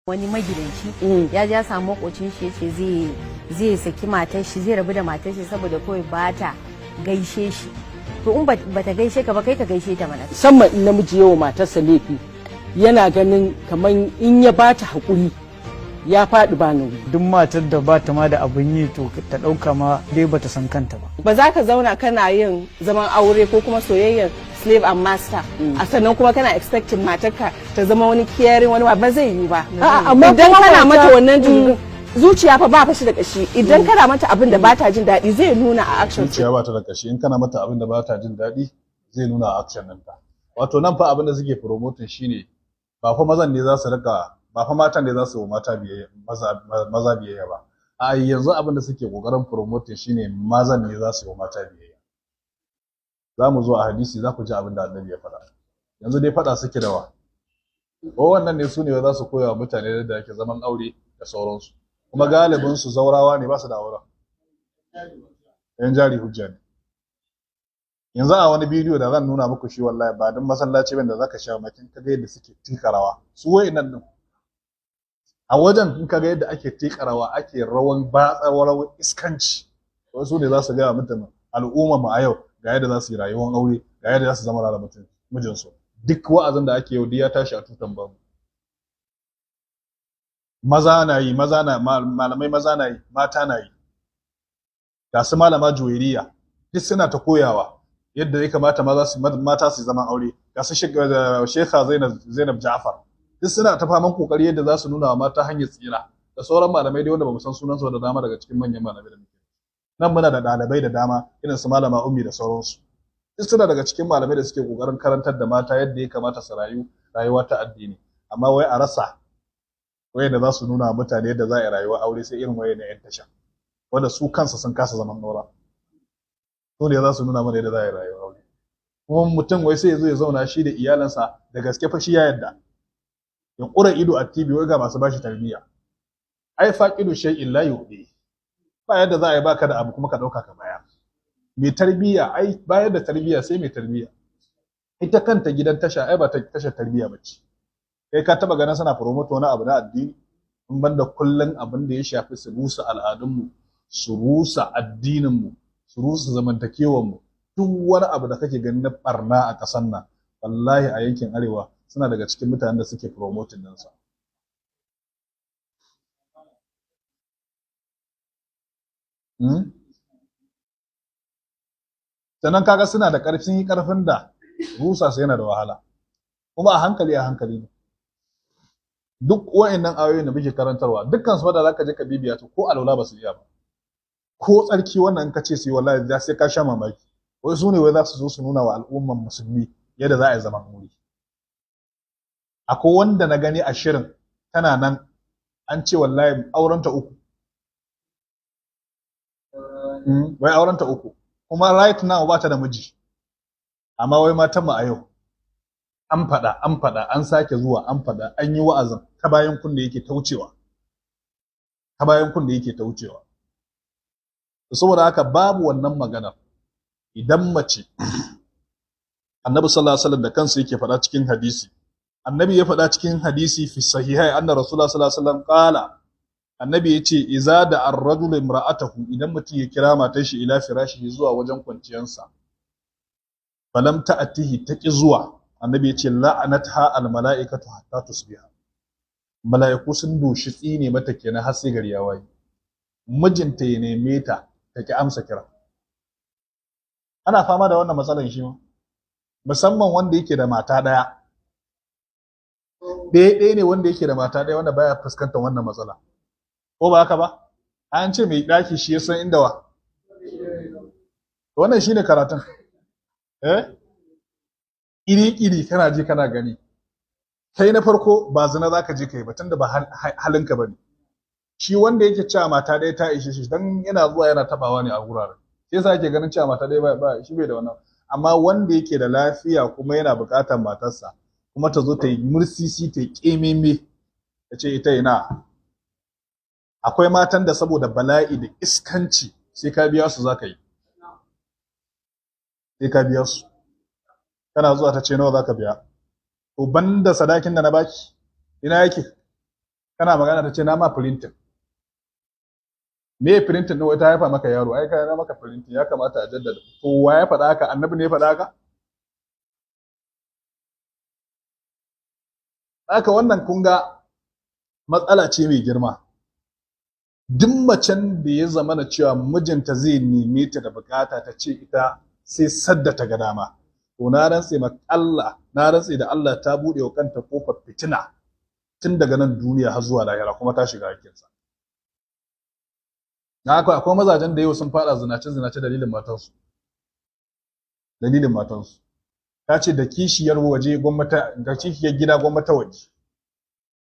wani magidanci ya ja samu makocin shi yace zai saki matar shi, zai rabu da matar shi saboda kawai ba ta gaishe shi. To in ba ta gaishe ka ba, kai ka gaishe ta mana. Musamman in namiji yawa matarsa laifi yana ganin kamar in ya ba ta haƙuri ya faɗi ba nauyi. Duk matar da ba ta ma da abin yi to ta ɗauka ma dai ba ta san kanta ba. Ba za ka zauna kana yin zaman aure ko kuma soyayyar slave and master a sannan kuma kana expecting matarka ta zama wani caring wani ba zai yi ba. Amma idan kana mata wannan zuciya fa ba fashi da kashi, idan kana mata abin da ba ta jin daɗi zai nuna a action. Zuciya ba ta da kashi, in kana mata abin da ba ta jin daɗi zai nuna a action ɗinta. Wato nan fa abin da suke promoting shine ba fa mazan ne za su rika, ba fa matan ne za su yi mata biyayya, maza biyayya ba. A yanzu abin da suke kokarin promoting shine mazan ne za su yi mata biyayya. Za mu zo a hadisi za ku ji abin da Annabi ya faɗa. Yanzu dai faɗa suke da wa. Ko wannan ne su ne za su koya wa mutane da ake zaman aure da sauransu. Kuma galibin su zaurawa ne, ba su da auren. Yan jari hujja ne. Yanzu a wani bidiyo da zan nuna muku shi wallahi ba dan masallaci bane da zaka sha makin kaga yadda suke tikarawa. Su wayannan din. A wajen in kaga yadda ake tikarawa, ake rawan rawan iskanci. Wasu ne za su ga mutum al'umma mu a yau ga yadda za su yi rayuwar aure, ga yadda za su zama da mutum mijinsu. Duk wa'azin da ake yau ya tashi a tutan babu. Maza na yi, malamai maza na yi, mata na yi. Ga su malama juwairiya duk suna ta koyawa yadda ya kamata mata su zama aure. Ga su Shekha Zainab Ja'far duk suna ta faman kokari yadda za su nuna wa mata hanyar tsira, da sauran malamai dai wanda ba mu san sunan su da dama daga cikin manyan malamai da muke. Nan muna da ɗalibai da dama irin su malama Ummi da sauransu. Duk suna daga cikin malamai da suke kokarin karantar da mata yadda ya kamata su rayuwa ta addini. Amma wai a rasa wayanda za su nuna mutane yadda za a yi rayuwa aure sai irin waye na yan tasha, wanda su kansa sun kasa zaman aura. Su ne za su nuna mana yadda za a yi rayuwa aure. Kuma mutum wai sai ya zo ya zauna shi da iyalansa da gaske fa shi ya yadda. Ya ƙura ido a TV wai ga masu bashi tarbiyya. Ai faqidu shay'in la yu'di. Ba yadda za a yi baka da abu kuma ka ɗauka ka baya. Mai tarbiyya, ai bayar da tarbiyya sai mai tarbiyya. Ita kanta gidan tasha ai ba ta tashar tarbiyya bace. Kai ka taba ganin suna promote wani abu na addini in banda kullun abin da ya shafi su rusa al'adunmu, su rusa addininmu, su rusa zamantakewanmu. Duk wani abu da kake ganin na barna a ƙasar nan wallahi a yankin arewa suna daga cikin mutanen da suke promoting ɗinsa. Sannan kaga suna da ƙarfin da rusa su yana da wahala, kuma a hankali ne. Duk wa'annan ayoyin da muke karantarwa dukkan su da zaka je ka bibiya ta ko alwala ba su iya ba, ko tsarki wannan in ka ce su yi wallahi za sai ka sha mamaki. Wai su ne wai za su zo su nuna wa al'umman musulmi yadda za a yi zaman aure. Akwai wanda na gani a shirin tana nan an ce wallahi aurenta uku. Wai aurenta uku. Kuma right now ba ta da miji. Amma wai matan mu a yau an faɗa an sake zuwa an faɗa an yi wa'azin ta bayan kunne yake taucewa. Saboda haka babu wannan magana. Idan mace Annabi sallallahu alaihi wasallam da kansa yake faɗa cikin hadisi. Annabi ya faɗa cikin hadisi fi sahihai anna Rasulullah sallallahu alaihi wasallam qala, Annabi yace iza da ar-rajulu imra'atahu, idan mutum ya kira matar shi ila firashihi zuwa wajen kwanciyansa, falam ta'tihi taqi zuwa, Annabi yace la'anatha al-mala'ikatu hatta tusbiha. Mala'iku sun doshi tsine mata kenan har sai gari ya waye. Mijinta ya neme ta ki amsa kira. Ana fama da wannan matsalar shi ma, musamman wanda yake da mata daya. Ɗaya ne wanda yake da mata daya wanda baya fuskantar wannan matsala. Ko ba haka ba? An ce mai daki shi ya san inda wa. Wannan shine karatun. Iri kana ji kana gani. Kai na farko ba zina zaka je kai ba tunda ba halinka bane. Shi wanda yake cewa mata daya ta ishe shi dan yana zuwa yana tabawa ne a guraren. Sai yasa yake ganin cewa mata daya ba shi bai da wannan. Amma wanda yake da lafiya kuma yana buƙatar matarsa kuma ta zo ta yi mursisi ta yi ƙememe ta ce ita ina. Akwai matan da saboda bala'i da iskanci sai ka biya su za ka yi. Sai ka biya su. Kana zuwa ta ce nawa za ka biya. To banda sadakin da na baki ina yake. kana magana ta ce na ma printing. Me printing ɗin ta haifa maka yaro, ai kai na maka printing, ya kamata a jaddada. To wa ya faɗa haka? Annabi ne ya faɗa haka? Haka wannan kun ga matsala ce mai girma. Duk macen da ya zama na cewa mijinta zai neme ta da bukata ta ce ita sai sadda ta ga dama, to na rantse ma Allah, na rantse da Allah ta bude wa kanta kofar fitina tun daga nan duniya har zuwa lahira, kuma ta shiga hakinsa. Na haka akwai mazajen da yau sun fada zinace dalilin matansu. Dalilin matansu. Ta ce da kishiyar waje gwamnata, da kishiyar gida gwamnata waje.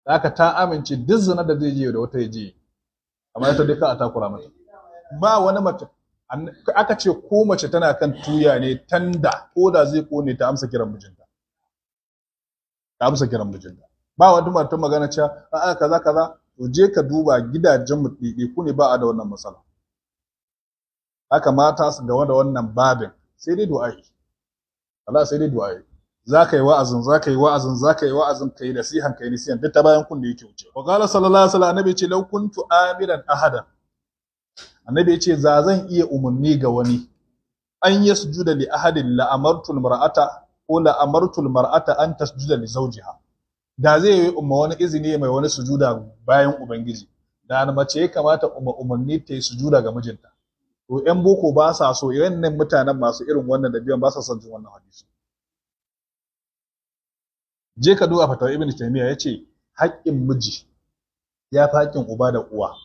Haka ta amince duk zina da zai je da wata ya je. Amma ita duka a takura mata. Ba wani mace, aka ce ko mace tana kan tuya ne tanda ko da zai kone ta amsa kiran mijinta. Ta amsa kiran mijinta. Ba wani mata magana cewa a'a kaza kaza, to je ka duba gidajen mu ku ne ba a da wannan matsala. Haka mata su ga wannan babin sai dai du'a'i. Allah sai dai du'a'i. Za ka yi wa'azin kai nasihan kai nasihan duk ta bayan kun da yake wuce. Wa qala sallallahu alaihi wasallam, annabi ce law kuntu amiran ahada, annabi ya ce za zan iya umarni ga wani an yasjuda li ahadin la amartul mar'ata ko la amartul mar'ata an tasjuda li zawjiha, da zai yi umma wani izini mai wani sujuda bayan ubangiji, da mace ya kamata umarni ta yi sujuda ga mijinta. To yan boko ba sa so, irin nan mutanen masu irin wannan da biyan ba sa son jin wannan hadisi. Je ka duba fatawar Ibn Taymiyyah, yace haƙƙin miji ya fi haƙƙin uba da uwa.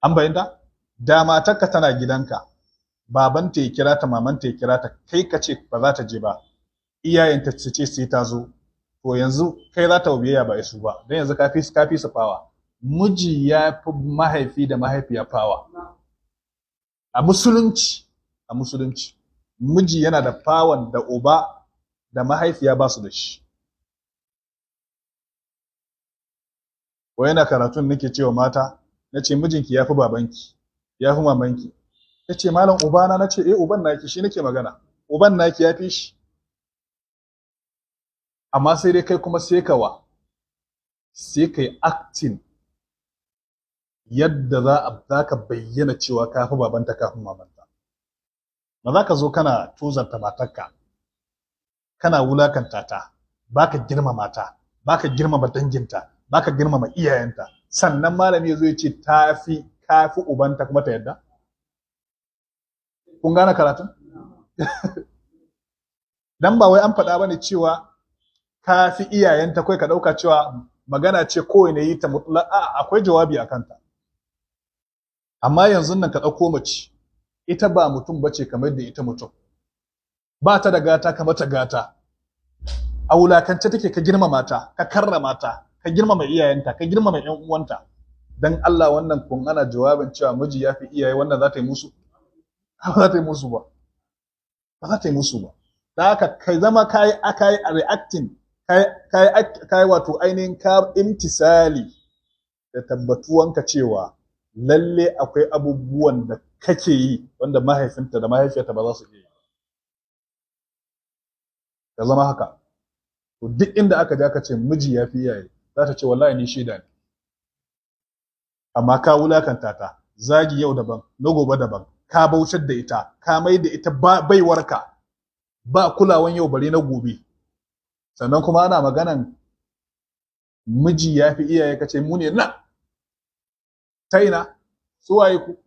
An bayyana? Da matarka tana gidanka, babanta ya kira ta, mamanta ya kira ta, kai ka ce ba za ta je ba, iyayenta su ce sai ta zo, to yanzu kai za ta biyayya ba isu ba, don yanzu ka fi su fawa. Miji ya fi mahaifi da mahaifiya fawa. A musulunci, miji yana da fawan da uba da mahaifiya ba su da shi. Ko yana karatun nake cewa mata, na ce mijinki ya fi babanki, ya fi mamanki. Ta ce malam ubana, na ce uban naki shi nake magana, uban naki ya fi shi. Amma sai dai kai kuma sai kai acting yadda za ka bayyana cewa ka fi babanta kafin mamanta. Ba za ka zo kana tozarta matarka, kana wulakanta ta, baka girmama ta, baka girmama danginta, baka girmama iyayenta, sannan malami ya zo ya ce kafi ubanta kuma ta yadda. Kun gane karatun? Dan ba wai an faɗa bane cewa kafi iyayenta, kai ka ɗauka cewa magana ce kawai ne yi ta mutlaq, akwai jawabi a kanta. Amma yanzu nan ka ɗauko mace, ita ba mutum bace kamar da ita mutum. Ba ta da gata kamar ta gata. A wulakance take, ka girmama ta, ka karrama ta, ka girmama iyayenta, ka girmama ƴan uwanta. Dan Allah wannan kun ana jawabin cewa miji ya fi iyaye, wannan za ta yi musu? Ba za ta yi musu ba. Ba za ta yi musu ba. Da haka kai zama kai reacting, kai wato ainihin ka imtisali da tabbatuwanka cewa lalle akwai abubuwan da kake yi wanda mahaifinta da mahaifiyarta ba za su iya. Ka zama haka. To duk inda aka je aka ce miji ya fi iyaye, za ta ce wallahi ni shaida ne. Amma ka wulakanta ta, zagi yau daban, na gobe daban, ka bautar da ita, ka mai da ita baiwarka, ba kulawan yau bare na gobe. Sannan kuma ana maganan miji ya fi iyaye, kace mu ne na ta ina su waye ku?